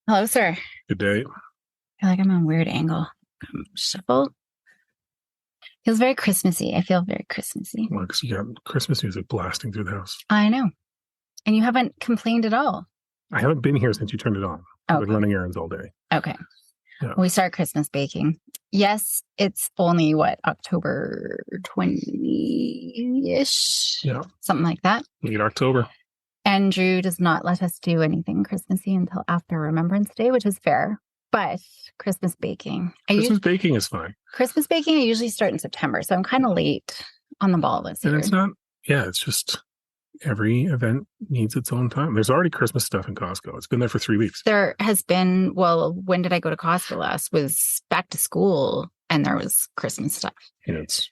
Hello, sir. Good day. I feel like I'm on a weird angle. Shuffle. Feels very Christmassy. I feel very Christmassy. Well, 'cause you got Christmas music blasting through the house. I know. And you haven't complained at all. I haven't been here since you turned it on. I've been running errands all day. Okay. Yeah. We start Christmas baking. Yes, it's only October 20-ish? Yeah. Something like that. Late October. Andrew does not let us do anything Christmassy until after Remembrance Day, which is fair. But Christmas baking. Baking is fine. Christmas baking, I usually start in September. So I'm kind of late on the ball this year. And it's not, it's just every event needs its own time. There's already Christmas stuff in Costco. It's been there for 3 weeks. There has been, when did I go to Costco last? Was back to school and there was Christmas stuff. And it's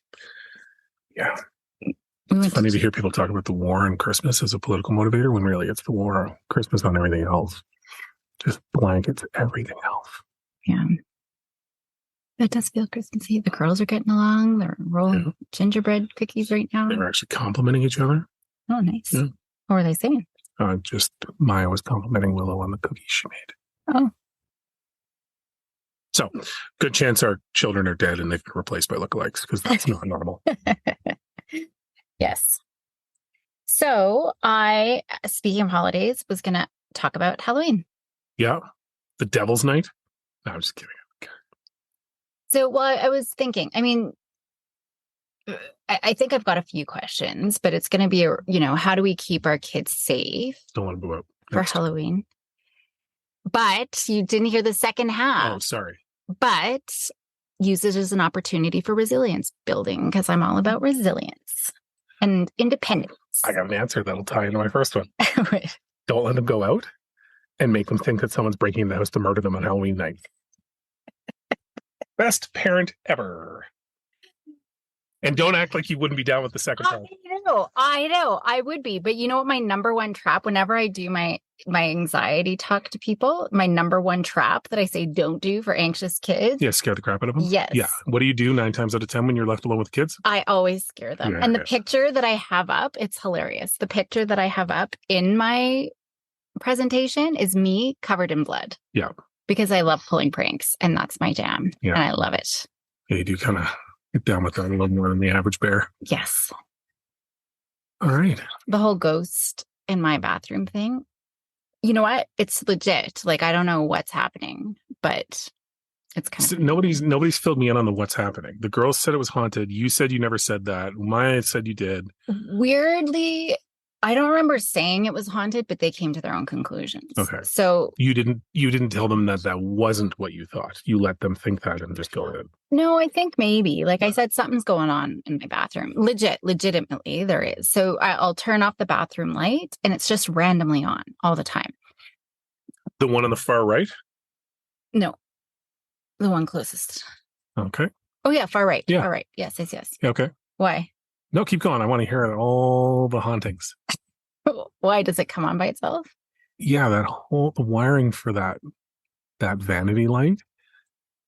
funny to hear people talk about the war on Christmas as a political motivator when really it's the war on Christmas on everything else. Just blankets everything else. Yeah. It does feel Christmassy. The girls are getting along. They're rolling gingerbread cookies right now. They're actually complimenting each other. Oh, nice. Yeah. What were they saying? Just Maya was complimenting Willow on the cookies she made. Oh. So, good chance our children are dead and they've been replaced by lookalikes because that's not normal. Yes. So, speaking of holidays, was going to talk about Halloween. Yeah. The Devil's Night? No, I'm just kidding. So, I was thinking, I think I've got a few questions, but it's going to be, how do we keep our kids safe? Don't want to go out for Halloween. But you didn't hear the second half. Oh, sorry. But use it as an opportunity for resilience building because I'm all about resilience and independence. I got an answer that'll tie into my first one. Right. Don't let them go out and make them think that someone's breaking into the house to murder them on Halloween night. Best parent ever. And don't act like you wouldn't be down with the second part. I know. I would be. But you know what my number one trap, whenever I do my anxiety talk to people, my number one trap that I say don't do for anxious kids. Yeah, scare the crap out of them? Yes. Yeah. What do you do 9 times out of 10 when you're left alone with kids? I always scare them. And the picture that I have up, it's hilarious. The picture that I have up in my presentation is me covered in blood. Yeah. Because I love pulling pranks and that's my jam. Yeah. And I love it. Yeah, you do kind of get down with that a little more than the average bear. Yes. All right. The whole ghost in my bathroom thing. You know what? It's legit. Like, I don't know what's happening, but it's kind of... Nobody's filled me in on what's happening. The girls said it was haunted. You said you never said that. Maya said you did. Weirdly, I don't remember saying it was haunted, but they came to their own conclusions. Okay. So you didn't tell them that wasn't what you thought. You let them think that and just go ahead. No, I think maybe. Like I said, something's going on in my bathroom. Legitimately, there is. So I'll turn off the bathroom light and it's just randomly on all the time. The one on the far right? No. The one closest. Okay. Oh, yeah. Far right. Yeah. Far right. Yes. Okay. Why? No, keep going. I want to hear all the hauntings. Why does it come on by itself? Yeah, the wiring for that vanity light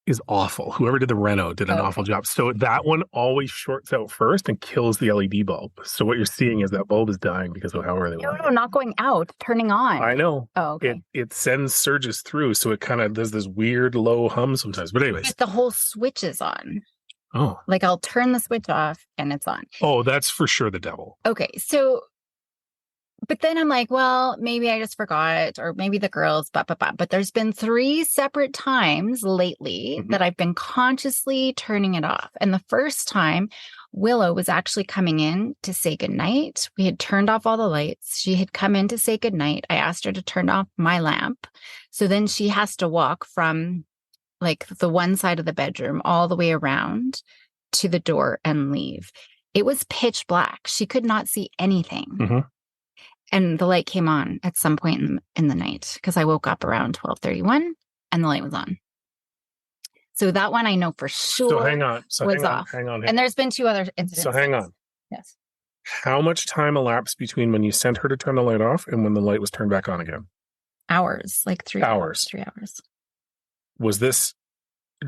is awful. Whoever did the reno did an awful job. So that one always shorts out first and kills the LED bulb. So what you're seeing is that bulb is dying because of how early. No, not going out, turning on. I know. Oh, okay. It sends surges through, so it kind of does this weird low hum sometimes. But anyways, the whole switch is on. Oh, like I'll turn the switch off and it's on. Oh, that's for sure the devil. Okay, so. But then I'm like, well, maybe I just forgot, or maybe the girls, but there's been 3 separate times lately that I've been consciously turning it off. And the first time, Willow was actually coming in to say goodnight. We had turned off all the lights. She had come in to say goodnight. I asked her to turn off my lamp. So then she has to walk from like the one side of the bedroom all the way around to the door and leave. It was pitch black. She could not see anything. Mm-hmm. And the light came on at some point in the night because I woke up around 12:31 and the light was on. So that one I know for sure. So hang on. Hang on. And there's been 2 other incidents. So hang on. Yes. How much time elapsed between when you sent her to turn the light off and when the light was turned back on again? Hours, like 3 hours. 3 hours. Was this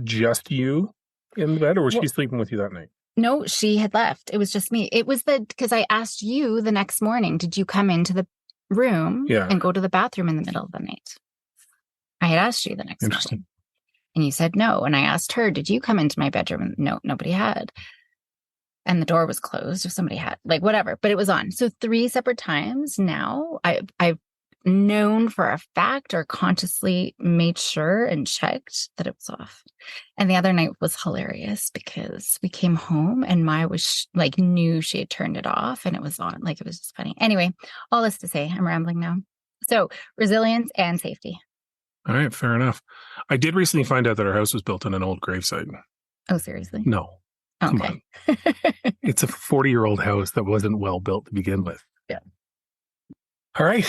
just you in the bed, or was Well, she sleeping with you that night? no, she had left. It was just me. It was because I asked you the next morning, did you come into the room Yeah. and go to the bathroom in the middle of the night? I had asked you the next Interesting. morning. And you said no. And I asked her, did you come into my bedroom? And no, nobody had. And the door was closed if somebody had, like, whatever, but it was on. So 3 separate times now I've known for a fact or consciously made sure and checked that it was off. And the other night was hilarious because we came home and Maya was like, knew she had turned it off and it was on. Like, it was just funny. Anyway, all this to say, I'm rambling now. So resilience and safety. All right, fair enough. I did recently find out that our house was built on an old gravesite. Oh, seriously? No. Come Okay. on. It's a 40-year-old house that wasn't well built to begin with. Yeah. All right.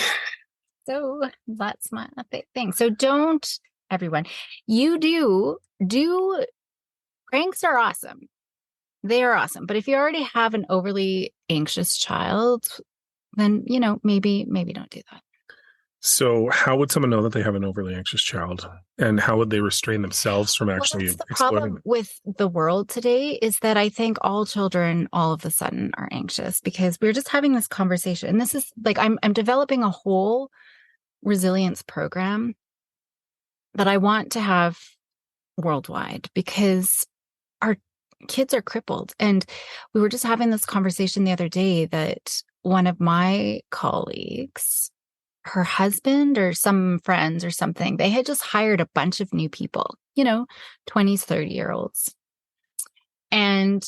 So that's my thing. So don't, everyone, do pranks are awesome. They are awesome. But if you already have an overly anxious child, then, maybe don't do that. So how would someone know that they have an overly anxious child? And how would they restrain themselves from actually That's the exploiting problem it? with the world today is that I think all children all of a sudden are anxious because we're just having this conversation. And this is like, I'm developing a whole resilience program that I want to have worldwide because our kids are crippled. And we were just having this conversation the other day that one of my colleagues, her husband or some friends or something, they had just hired a bunch of new people, 20s, 30-year-olds. And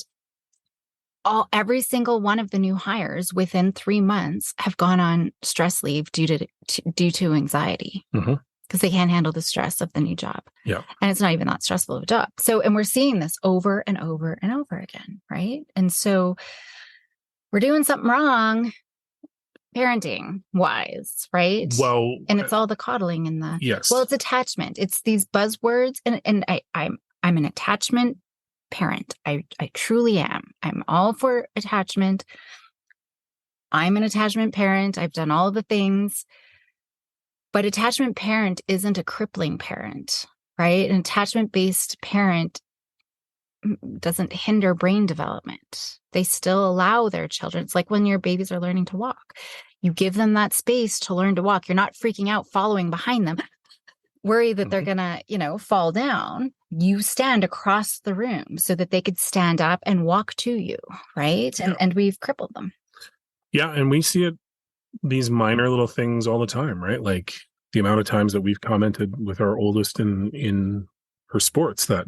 every single one of the new hires within 3 months have gone on stress leave due to anxiety because they can't handle the stress of the new job. Yeah. And it's not even that stressful of a job. So, and we're seeing this over and over and over again, right? And so we're doing something wrong parenting wise, right? Well, and it's all the coddling and the, yes. Well, it's attachment. It's these buzzwords. And I'm an attachment parent. I truly am. I'm all for attachment. I'm an attachment parent. I've done all the things. But attachment parent isn't a crippling parent, right? An attachment-based parent doesn't hinder brain development. They still allow their children. It's like when your babies are learning to walk. You give them that space to learn to walk. You're not freaking out, following behind them, worry that they're going to, fall down. You stand across the room so that they could stand up and walk to you, right? Yeah. And we've crippled them. Yeah, and we see it, these minor little things all the time, right? Like the amount of times that we've commented with our oldest in her sports that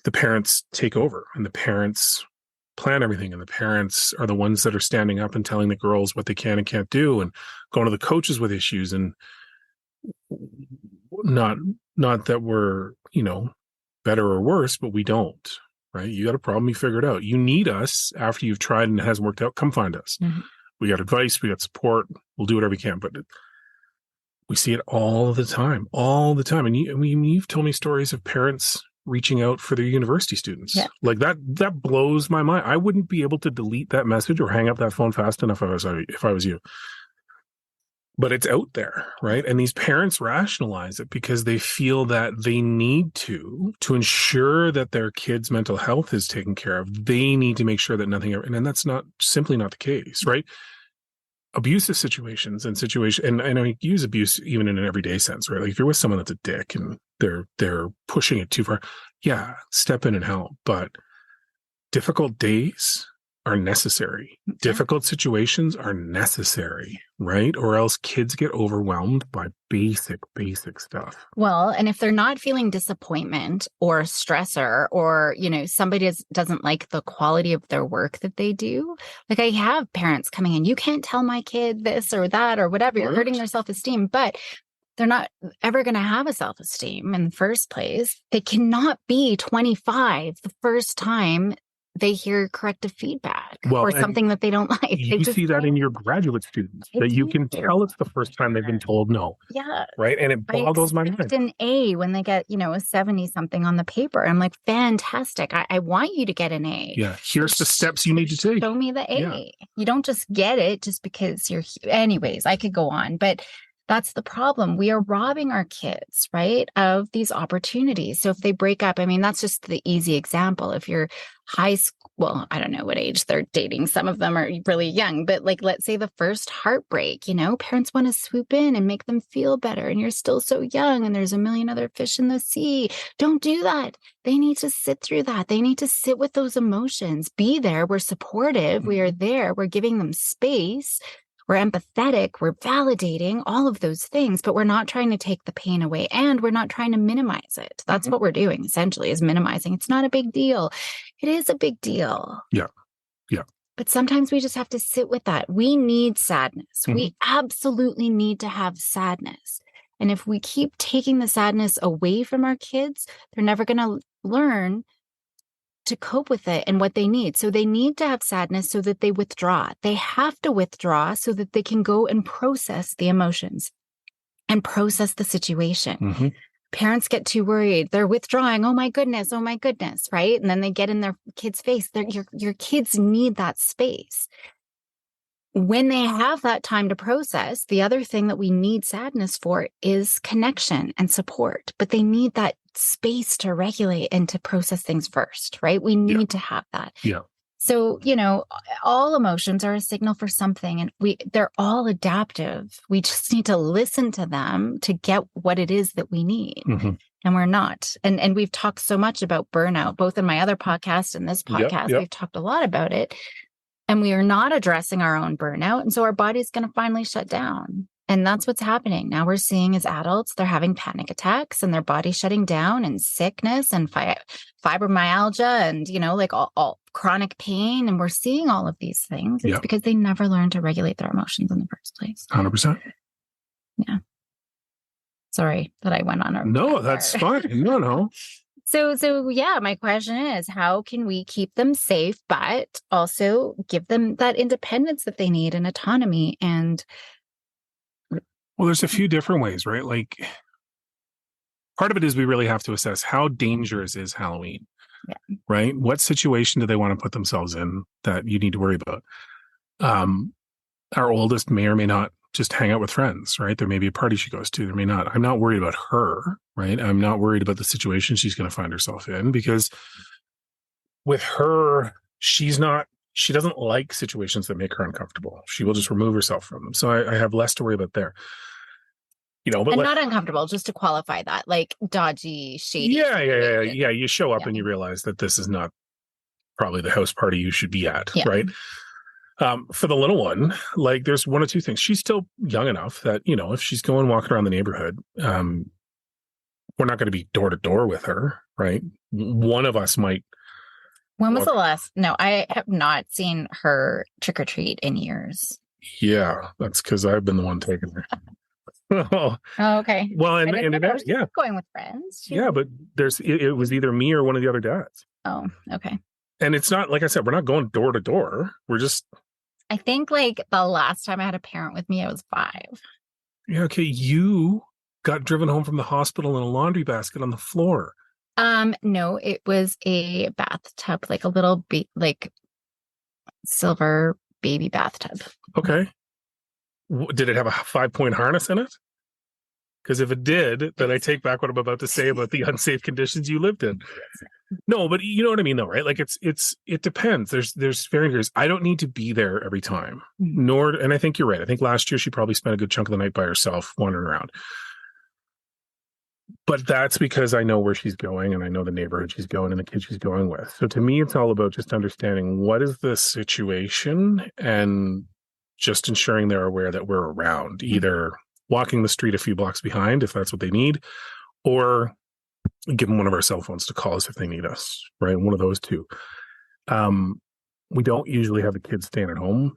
the parents take over and the parents plan everything and the parents are the ones that are standing up and telling the girls what they can and can't do and going to the coaches with issues. And not that we're, better or worse, but we don't, right? You got a problem, you figure it out. You need us after you've tried and it hasn't worked out. Come find us. We got advice, we got support. We'll do whatever we can, but we see it all the time. And you've told me stories of parents reaching out for their university students. Yeah. Like that blows my mind. I wouldn't be able to delete that message or hang up that phone fast enough if I was you. But it's out there, right? And these parents rationalize it because they feel that they need to ensure that their kids' mental health is taken care of. They need to make sure that nothing ever, and that's simply not the case, right? Abusive situations and I use abuse even in an everyday sense, right? Like if you're with someone that's a dick and they're pushing it too far, yeah, step in and help. But difficult days are necessary. Yeah. Difficult situations are necessary, right? Or else kids get overwhelmed by basic stuff. Well, and if they're not feeling disappointment or stressor or, somebody doesn't like the quality of their work that they do. Like I have parents coming in, you can't tell my kid this or that or whatever, you're hurting their self-esteem, but they're not ever going to have a self-esteem in the first place. They cannot be 25 the first time they hear corrective feedback or something that they don't like. You see that in your graduate students, that you can tell it's the first time they've been told no. Yeah. Right. And it boggles my mind. An A when they get, a 70 something on the paper. I'm like, fantastic. I want you to get an A. Yeah. Here's the steps you need to take. Show me the A. Yeah. You don't just get it just because you're, anyways, I could go on, but That's the problem. We are robbing our kids, right, of these opportunities. So if they break up, I mean, that's just the easy example. If you're high school, well, I don't know what age they're dating. Some of them are really young, but like, let's say the first heartbreak, parents want to swoop in and make them feel better. And you're still so young and there's a million other fish in the sea. Don't do that. They need to sit through that. They need to sit with those emotions, be there. We're supportive. We are there. We're giving them space. We're empathetic, we're validating all of those things, but we're not trying to take the pain away and we're not trying to minimize it. That's what we're doing essentially is minimizing. It's not a big deal. It is a big deal. Yeah. Yeah. But sometimes we just have to sit with that. We need sadness. We absolutely need to have sadness. And if we keep taking the sadness away from our kids, they're never going to learn to cope with it and what they need. So they need to have sadness so that they withdraw. They have to withdraw so that they can go and process the emotions and process the situation. Parents get too worried. They're withdrawing. Oh my goodness, right? And then they get in their kid's face. Your kids need that space. When they have that time to process, the other thing that we need sadness for is connection and support, but they need that space to regulate and to process things first, right? We need to have that. Yeah. So, all emotions are a signal for something and they're all adaptive. We just need to listen to them to get what it is that we need. And we're not. And we've talked so much about burnout, both in my other podcast and this podcast. We've talked a lot about it. And we are not addressing our own burnout. And so our body's going to finally shut down. And that's what's happening. Now we're seeing as adults, they're having panic attacks and their body shutting down and sickness and fibromyalgia and, like all chronic pain. And we're seeing all of these things. It's because they never learned to regulate their emotions in the first place. 100%. Yeah. Sorry that I went on a... No, that's fine. No. So yeah, my question is, how can we keep them safe, but also give them that independence that they need and autonomy? And well, there's a few different ways, right? Like part of it is we really have to assess how dangerous is Halloween, right? What situation do they want to put themselves in that you need to worry about? Our oldest may or may not just hang out with friends, right? There may be a party she goes to. There may not. I'm not worried about her, right? I'm not worried about the situation she's going to find herself in because with her, she doesn't like situations that make her uncomfortable. She will just remove herself from them. So I have less to worry about there. But not uncomfortable, just to qualify that, like dodgy, shady. Yeah. You show up and you realize that this is not probably the house party you should be at, right? For the little one, like there's one or two things. She's still young enough that, if she's going walking around the neighborhood, we're not going to be door to door with her, right? One of us might. When was the last? No, I have not seen her trick or treat in years. Yeah, that's because I've been the one taking her. Oh, okay. Well, and going with friends. But it was either me or one of the other dads. Oh, okay. And it's not, like I said, we're not going door to door. We're just. I think like the last time I had a parent with me, I was 5. Yeah. Okay. You got driven home from the hospital in a laundry basket on the floor. No, it was a bathtub, like a little silver baby bathtub. Okay. Did it have a 5-point harness in it? Because if it did, then I take back what I'm about to say about the unsafe conditions you lived in. No, but you know what I mean, though, right? Like it depends. There's varying degrees. I don't need to be there every time. And I think you're right. I think last year she probably spent a good chunk of the night by herself wandering around. But that's because I know where she's going and I know the neighborhood she's going and the kids she's going with. So to me, it's all about just understanding what is the situation and just ensuring they're aware that we're around, either walking the street a few blocks behind if that's what they need, or give them one of our cell phones to call us if they need us, right? One of those two. We don't usually have the kids staying at home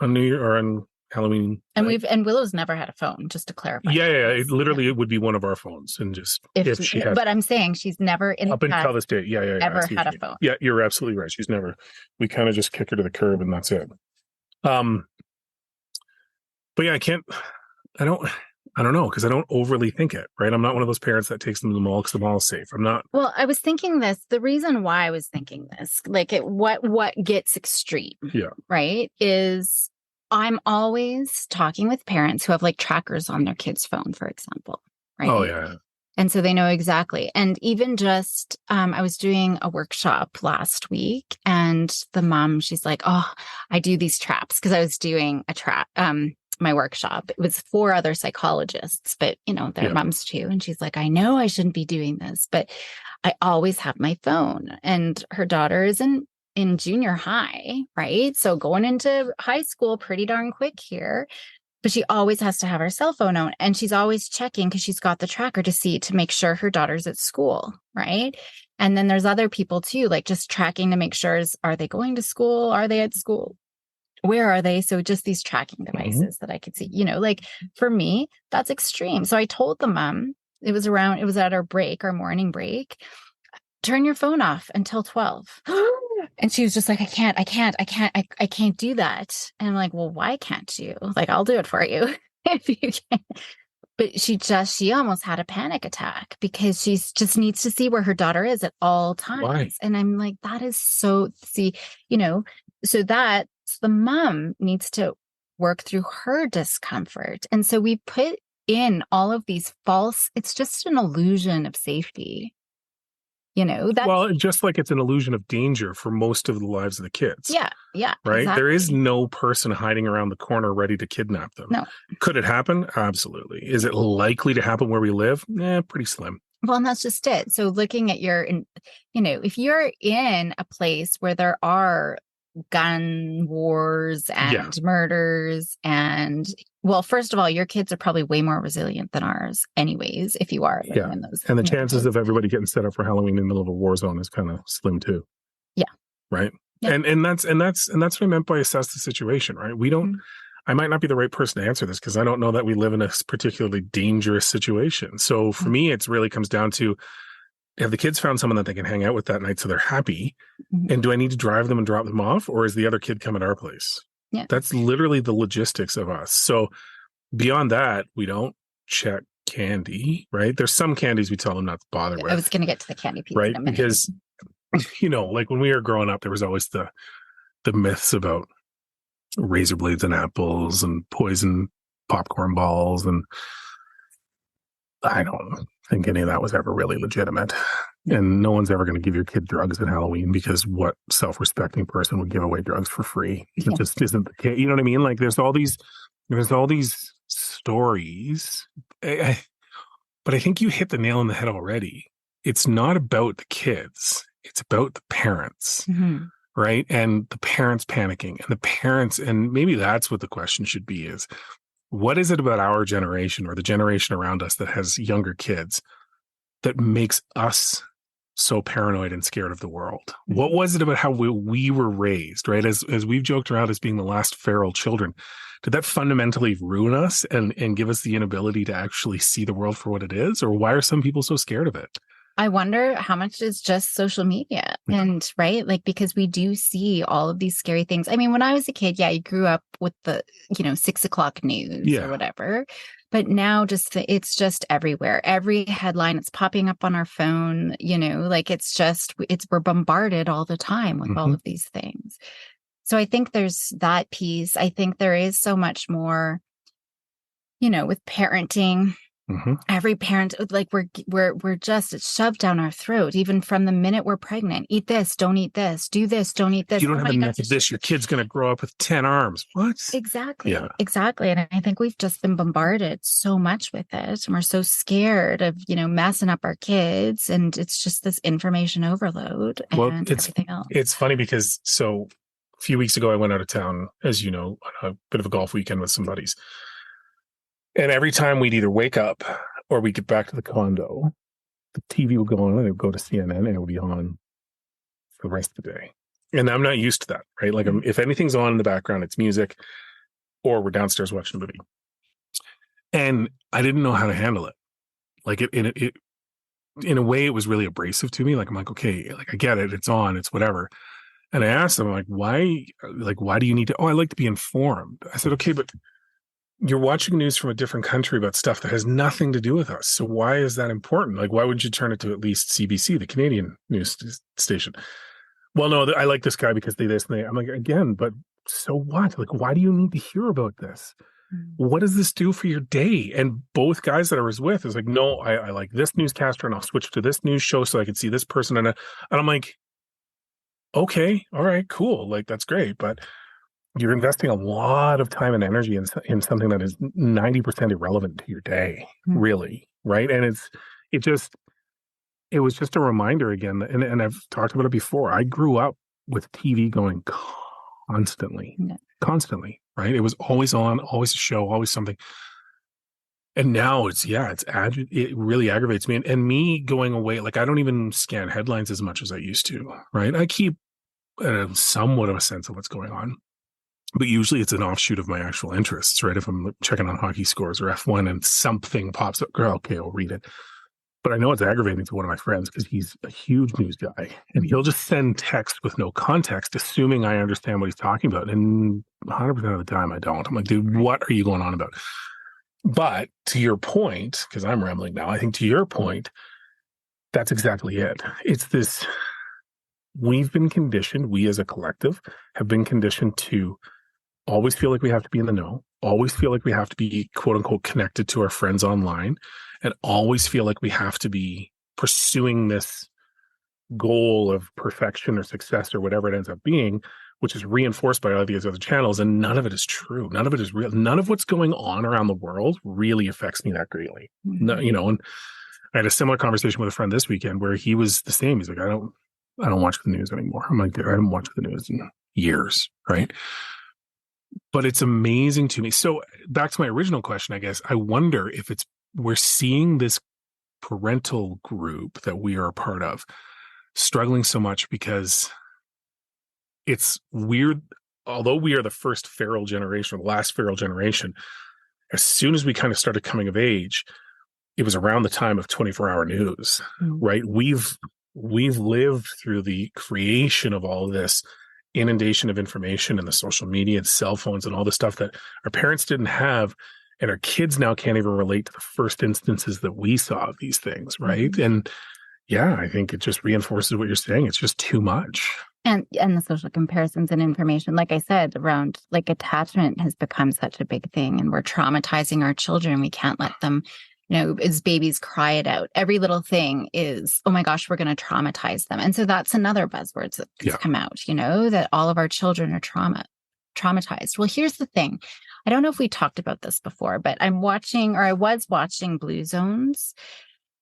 on New Year or on Halloween. And Willow's never had a phone, just to clarify. Yeah. It literally would be one of our phones, and just if she had. But I'm saying she's never up until this date. Ever had a phone. Yeah, you're absolutely right. She's never. We kind of just kick her to the curb, and that's it. But yeah, I don't know, because I don't overly think it, right? I'm not one of those parents that takes them to the mall because the mall is safe. I'm not. Well, I was thinking this. The reason why I was thinking this, like what gets extreme, yeah, right, is I'm always talking with parents who have like trackers on their kid's phone, for example, Oh right? yeah. And so they know exactly. And even just, I was doing a workshop last week, and the mom, she's like, "Oh, I do these traps," because I was doing a trap. My workshop. It was 4 other psychologists, but they're Yeah. moms too. And she's like, "I know I shouldn't be doing this, but I always have my phone." And her daughter is in junior high, right? So going into high school pretty darn quick here. But she always has to have her cell phone on, and she's always checking because she's got the tracker to make sure her daughter's at school, right? And then there's other people too, like just tracking to make sure, are they going to school? Are they at school? Where are they? So just these tracking devices that I could see, like for me, that's extreme. So I told the mom, it was at our morning break, turn your phone off until 12. And she was just like, I can't do that. And I'm like, well, why can't you? Like, I'll do it for you if you can. But she almost had a panic attack because she just needs to see where her daughter is at all Why? times. And I'm like, that is so, see, you know, so that's the mom needs to work through her discomfort. And so we put in all of these it's just an illusion of safety. That. Well, just like it's an illusion of danger for most of the lives of the kids. Yeah, Right? exactly. There is no person hiding around the corner ready to kidnap them. No. Could it happen? Absolutely. Is it likely to happen where we live? Pretty slim. Well, and that's just it. So looking at if you're in a place where there are gun wars and murders well, first of all, your kids are probably way more resilient than ours anyways, if you are living in those. And the chances of everybody getting set up for Halloween in the middle of a war zone is kind of slim too. Yeah. Right. Yeah. And that's what I meant by assess the situation, right? We don't, I might not be the right person to answer this because I don't know that we live in a particularly dangerous situation. So for me, it really comes down to, have the kids found someone that they can hang out with that night so they're happy? And do I need to drive them and drop them off, or is the other kid coming to our place? Yeah. That's literally the logistics of us. So beyond that, we don't check candy, right? There's some candies we tell them not to bother with. I was going to get to the candy piece right? in a minute. Because, like when we were growing up, there was always the myths about razor blades and apples and poison popcorn balls. And I don't think any of that was ever really legitimate. And no one's ever going to give your kid drugs at Halloween, because what self-respecting person would give away drugs for free? It just isn't the case. You know what I mean? Like there's all these stories. But I think you hit the nail on the head already. It's not about the kids. It's about the parents, right? And the parents panicking, and the parents, and maybe that's what the question should be is, what is it about our generation or the generation around us that has younger kids that makes us so paranoid and scared of the world? What was it about how we were raised, right? As we've joked around as being the last feral children, did that fundamentally ruin us and give us the inability to actually see the world for what it is? Or why are some people so scared of it? I wonder how much is just social media and right? Like, because we do see all of these scary things. I mean, when I was a kid, you grew up with the, 6:00 news or whatever, but now it's just everywhere. Every headline, it's popping up on our phone, like we're bombarded all the time with all of these things. So I think there's that piece. I think there is so much more, with parenting. Every parent, like we're just, it's shoved down our throat, even from the minute we're pregnant. Eat this, don't eat this, do this, don't eat this. You don't have enough of this, your kid's going to grow up with 10 arms. What? Exactly. Yeah. Exactly. And I think we've just been bombarded so much with it. And we're so scared of, messing up our kids. And it's just this information overload and everything else. It's funny because a few weeks ago, I went out of town, as you know, on a bit of a golf weekend with some buddies. And every time we'd either wake up or we get back to the condo, the TV would go on and it would go to CNN and it would be on for the rest of the day. And I'm not used to that, right? Like if anything's on in the background, it's music, or we're downstairs watching a movie. And I didn't know how to handle it. Like it in a way, it was really abrasive to me. Like, I'm like, okay, like I get it. It's on, it's whatever. And I asked them, like, why do you need to, I like to be informed. I said, okay, but you're watching news from a different country about stuff that has nothing to do with us. So why is that important? Like, why wouldn't you turn it to at least CBC, the Canadian news station? Well, no, I like this guy because they this and they. I'm like, again, but so what? Like, why do you need to hear about this? Mm. What does this do for your day? And both guys that I was with is like, no, I like this newscaster and I'll switch to this news show so I can see this person. And I'm like, okay, all right, cool. Like, that's great. But you're investing a lot of time and energy in something that is 90% irrelevant to your day, Mm. really. Right. And it just, it was just a reminder again. And I've talked about it before. I grew up with TV going constantly, Yeah. constantly. Right. It was always on, always a show, always something. And now it really aggravates me. And me going away, like I don't even scan headlines as much as I used to, right? I keep somewhat of a sense of what's going on, but usually it's an offshoot of my actual interests, right? If I'm checking on hockey scores or F1 and something pops up, girl, okay, I'll read it. But I know it's aggravating to one of my friends because he's a huge news guy and he'll just send text with no context, assuming I understand what he's talking about. And 100% of the time I don't. I'm like, dude, what are you going on about? But to your point, because I'm rambling now, I think to your point, that's exactly it. It's this, we've been conditioned, we as a collective have been conditioned to always feel like we have to be in the know, always feel like we have to be quote unquote connected to our friends online, and always feel like we have to be pursuing this goal of perfection or success or whatever it ends up being, which is reinforced by all these other channels. And none of it is true. None of it is real. None of what's going on around the world really affects me that greatly. Mm-hmm. No, and I had a similar conversation with a friend this weekend where he was the same. He's like, I don't watch the news anymore. I'm like, I haven't watched the news in years. Right. But it's amazing to me. So back to my original question, I guess, I wonder if we're seeing this parental group that we are a part of struggling so much because it's weird. Although we are the first feral generation, or the last feral generation, as soon as we kind of started coming of age, it was around the time of 24-hour news, right? We've lived through the creation of all of this inundation of information and the social media and cell phones and all the stuff that our parents didn't have. And our kids now can't even relate to the first instances that we saw of these things, right? Mm-hmm. And yeah, I think it just reinforces what you're saying. It's just too much. And the social comparisons and information, like I said, around like attachment has become such a big thing, and we're traumatizing our children. We can't let them, as babies, cry it out. Every little thing is, oh my gosh, we're going to traumatize them. And so that's another buzzword that's come out, that all of our children are traumatized. Well, here's the thing. I don't know if we talked about this before, but I was watching Blue Zones,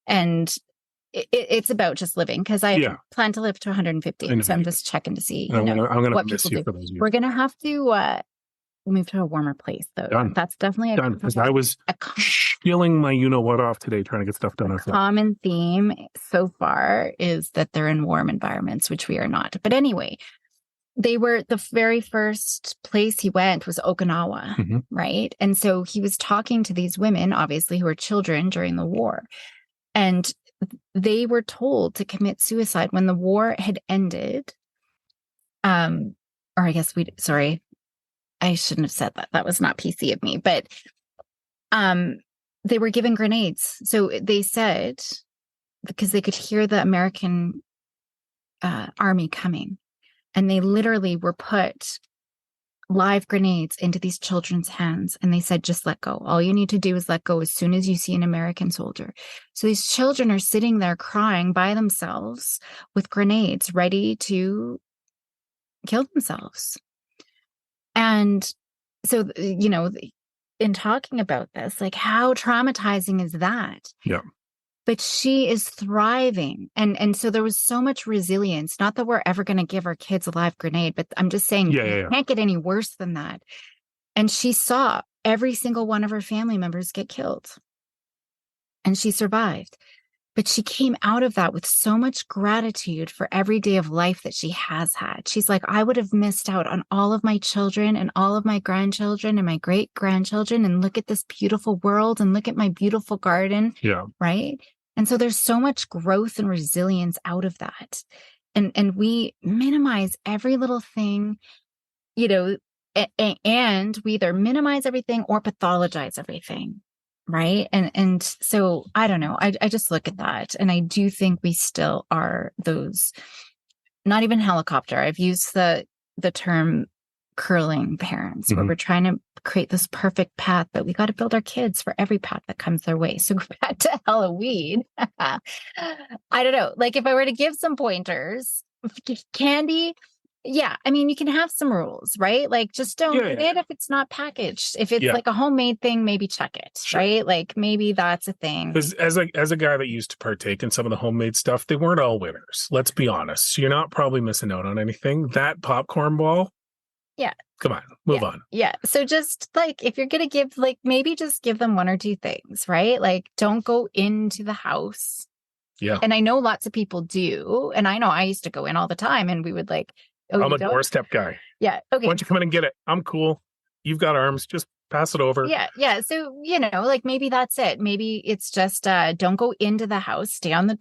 and it's about just living, because I plan to live to 150. So I'm just checking to see I'm gonna what miss people you do. for those years. We're going to have to move to a warmer place, though. Done. That's definitely done, because I was feeling my what off today trying to get stuff done. A common theme so far is that they're in warm environments, which we are not. But anyway, they were, the very first place he went was Okinawa, mm-hmm. right? And so he was talking to these women, obviously, who were children during the war. And they were told to commit suicide when the war had ended. Or I guess sorry, I shouldn't have said that. That was not PC of me, but they were given grenades. So they said, because they could hear the American army coming, and they literally were put live grenades into these children's hands. And they said, just let go. All you need to do is let go as soon as you see an American soldier. So these children are sitting there crying by themselves with grenades ready to kill themselves. And so, in talking about this, like, how traumatizing is that? Yeah. But she is thriving. And so there was so much resilience. Not that we're ever going to give our kids a live grenade, but I'm just saying, it can't get any worse than that. And she saw every single one of her family members get killed. And she survived. But she came out of that with so much gratitude for every day of life that she has had. She's like, I would have missed out on all of my children and all of my grandchildren and my great-grandchildren, and look at this beautiful world and look at my beautiful garden. Yeah. Right? And so there's so much growth and resilience out of that. And we minimize every little thing, and we either minimize everything or pathologize everything. Right. And so I don't know. I just look at that, and I do think we still are those, not even helicopter. I've used the term curling parents where we're trying to create this perfect path, but we got to build our kids for every path that comes their way. So back to Halloween. I don't know. Like if I were to give some pointers, candy, yeah, I mean, you can have some rules, right? Like just don't get it if it's not packaged. If it's like a homemade thing, maybe check it, right? Like maybe that's a thing. Because as a guy that used to partake in some of the homemade stuff, they weren't all winners. Let's be honest. You're not probably missing out on anything. That popcorn ball. Yeah. Come on, move on. Yeah. So just like if you're going to give, like maybe just give them one or two things, right? Like don't go into the house. Yeah. And I know lots of people do. And I know I used to go in all the time and we would like, I'm a doorstep guy. Yeah. Okay. Why don't you come in and get it? I'm cool. You've got arms. Just pass it over. Yeah. Yeah. So, like maybe that's it. Maybe it's just don't go into the house, stay on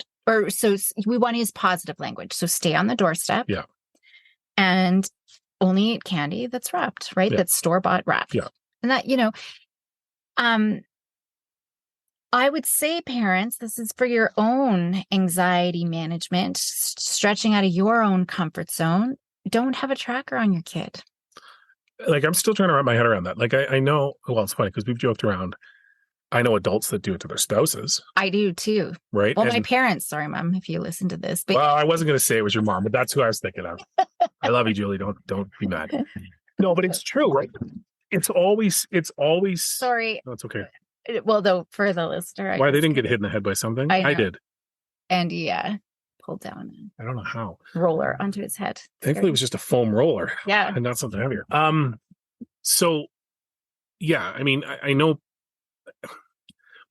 so we want to use positive language. So stay on the doorstep. Yeah. And only eat candy that's wrapped, right? Yeah. That's store-bought wrapped. Yeah. And that, I would say, parents, this is for your own anxiety management, stretching out of your own comfort zone. Don't have a tracker on your kid. Like, I'm still trying to wrap my head around that. Like, I know, well, it's funny because we've joked around. I know adults that do it to their spouses. I do too. Right. Well, my parents, sorry, Mom, if you listen to this. But well, I wasn't going to say it was your mom, but that's who I was thinking of. I love you, Julie. Don't be mad. No, but it's true, right? It's always. Sorry. No, it's okay. Well, though, for the listener. Why, they didn't get hit in the head by something? I did. And pulled down I don't know how. Roller onto his head. Thankfully, it was just a foam roller. Yeah. And not something heavier. So, yeah, I mean, I know.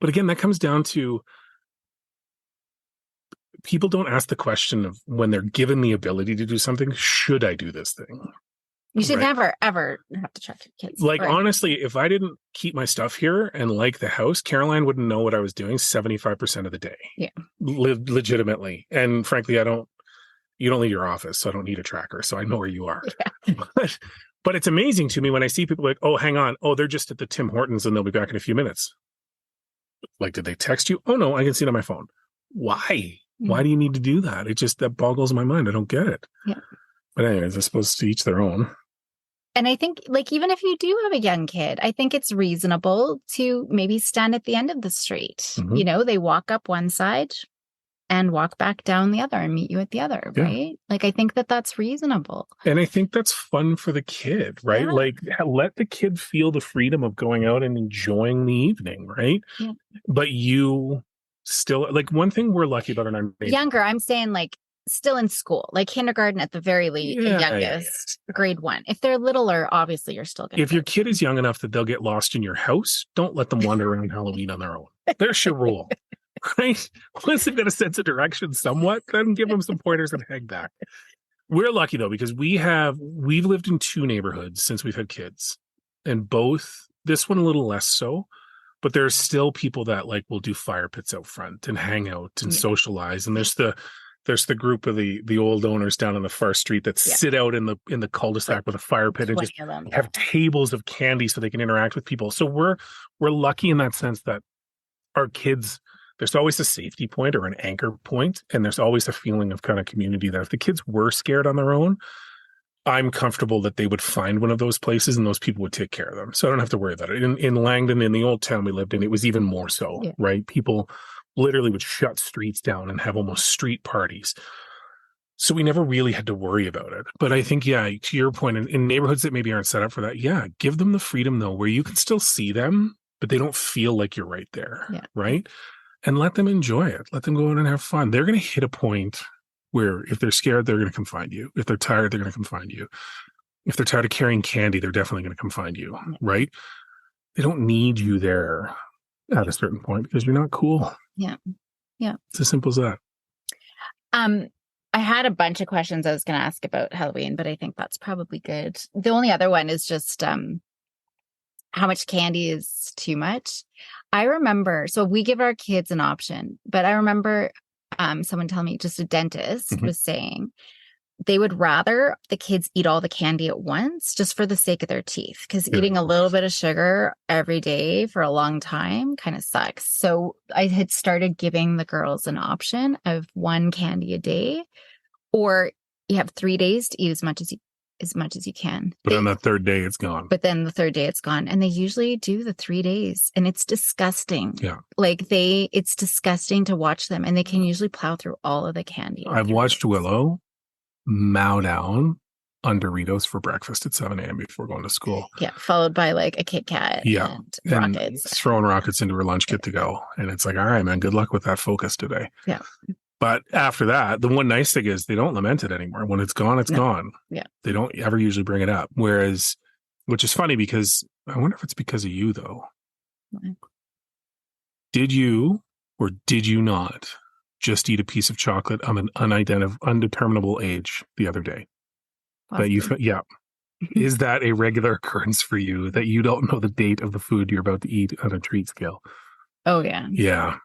But again, that comes down to people don't ask the question of when they're given the ability to do something, should I do this thing? You should never, ever have to check your kids. Like, honestly, if I didn't keep my stuff here and like the house, Caroline wouldn't know what I was doing 75% of the day. Yeah. Legitimately. And frankly, you don't leave your office, so I don't need a tracker. So I know where you are. Yeah. But it's amazing to me when I see people like, oh, hang on. Oh, they're just at the Tim Hortons and they'll be back in a few minutes. Like, did they text you? Oh, no, I can see it on my phone. Why? Mm-hmm. Why do you need to do that? It just, that boggles my mind. I don't get it. Yeah. But anyways, I suppose to each their own. And I think, like, even if you do have a young kid, I think it's reasonable to maybe stand at the end of the street. Mm-hmm. They walk up one side and walk back down the other and meet you at the other, right? Like, I think that's reasonable. And I think that's fun for the kid, right? Yeah. Like, let the kid feel the freedom of going out and enjoying the evening, right? Yeah. But you still, like, one thing we're lucky about in our neighborhood. Younger, I'm saying, like, still in school, like kindergarten at the very youngest, grade 1. If they're littler, obviously you're still going to. If your kid is young enough that they'll get lost in your house, don't let them wander around Halloween on their own. There's your rule, right? Once they've got a sense of direction somewhat, then give them some pointers and hang back. We're lucky though, because we've lived in 2 neighborhoods since we've had kids, and this one a little less so, but there's still people that like will do fire pits out front and hang out and socialize. And there's the group of the old owners down on the far street that sit out in the cul-de-sac with a fire pit and just have tables of candy so they can interact with people. So we're lucky in that sense that our kids, there's always a safety point or an anchor point, and there's always a feeling of kind of community that if the kids were scared on their own, I'm comfortable that they would find one of those places and those people would take care of them. So I don't have to worry about it. In Langdon, in the old town we lived in, it was even more so, right? People literally would shut streets down and have almost street parties. So we never really had to worry about it. But I think, to your point, in neighborhoods that maybe aren't set up for that, give them the freedom, though, where you can still see them, but they don't feel like you're right there, right? And let them enjoy it. Let them go out and have fun. They're going to hit a point where if they're scared, they're going to come find you. If they're tired, they're going to come find you. If they're tired of carrying candy, they're definitely going to come find you, right? They don't need you there at a certain point because you're not cool. Yeah. It's as simple as that. I had a bunch of questions I was going to ask about Halloween, but I think that's probably good. The only other one is just how much candy is too much. I remember, so we give our kids an option, but I remember someone telling me, just a dentist was saying they would rather the kids eat all the candy at once just for the sake of their teeth, because eating a little bit of sugar every day for a long time kind of sucks. So I had started giving the girls an option of 1 candy a day, or you have 3 days to eat as much as much as you can. But on the third day, it's gone. But then the third day, it's gone. And they usually do the 3 days, and it's disgusting. Yeah. Like it's disgusting to watch them, and they can usually plow through all of the candy. I've watched Willow mow down on Doritos for breakfast at 7 a.m. before going to school. Yeah, followed by like a Kit Kat and rockets. Throwing rockets into her lunch kit to go. And it's like, all right, man, good luck with that focus today. Yeah. But after that, the one nice thing is they don't lament it anymore. When it's gone, it's gone. Yeah. They don't ever usually bring it up. Whereas, which is funny because I wonder if it's because of you, though. What? Did you or did you not just eat a piece of chocolate of an undeterminable age the other day? Possibly. That you, yeah. Is that a regular occurrence for you that you don't know the date of the food you're about to eat on a treat scale? Oh yeah. Yeah.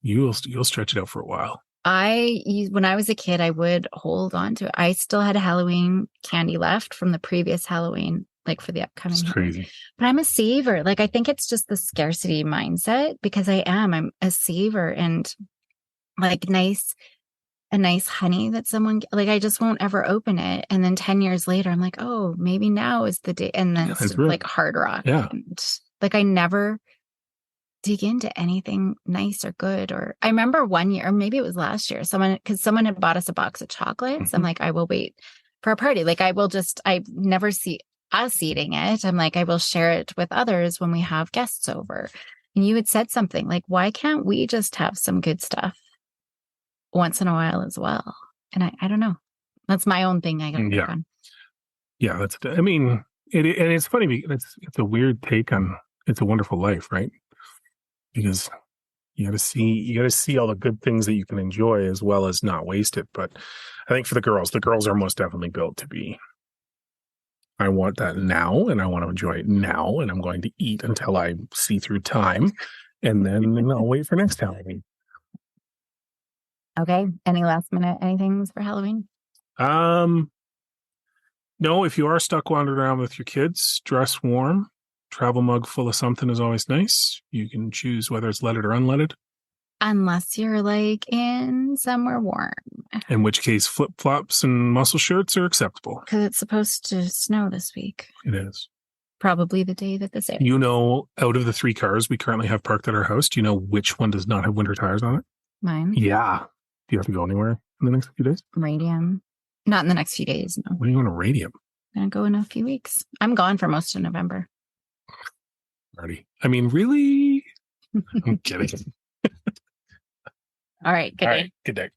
You'll stretch it out for a while. When I was a kid, I would hold on to it. I still had Halloween candy left from the previous Halloween, like for the upcoming. It's crazy. But I'm a saver. Like, I think it's just the scarcity mindset because I'm a saver, and like a nice honey that someone, like, I just won't ever open it. And then 10 years later, I'm like, oh, maybe now is the day. And then it's like Hard Rock. Yeah. And like, I never dig into anything nice or good. Or I remember one year, or maybe it was last year, someone had bought us a box of chocolates. Mm-hmm. I'm like, I will wait for a party. Like, I never see us eating it. I'm like, I will share it with others when we have guests over. And you had said something like, why can't we just have some good stuff once in a while as well? And I don't know. That's my own thing I got to work on. Yeah, I mean, and it's funny because it's a weird take on It's a Wonderful Life, right? Because you got to see all the good things that you can enjoy as well as not waste it. But I think for the girls are most definitely built to be, I want that now and I want to enjoy it now, and I'm going to eat until I see through time, and then I'll wait for next Halloween. Okay. Any last minute anythings for Halloween? No, if you are stuck wandering around with your kids, dress warm. Travel mug full of something is always nice. You can choose whether it's leaded or unleaded. Unless you're like in somewhere warm. In which case, flip-flops and muscle shirts are acceptable. Because it's supposed to snow this week. It is. Probably the day that this airs. You know, out of the 3 cars we currently have parked at our house, do you know which one does not have winter tires on it? Mine? Yeah. Do you have to go anywhere in the next few days? Radium. Not in the next few days, no. When are you going to Radium? I'm going to go in a few weeks. I'm gone for most of November. Marty. I mean, really? I'm kidding. All right. Good day. Good day.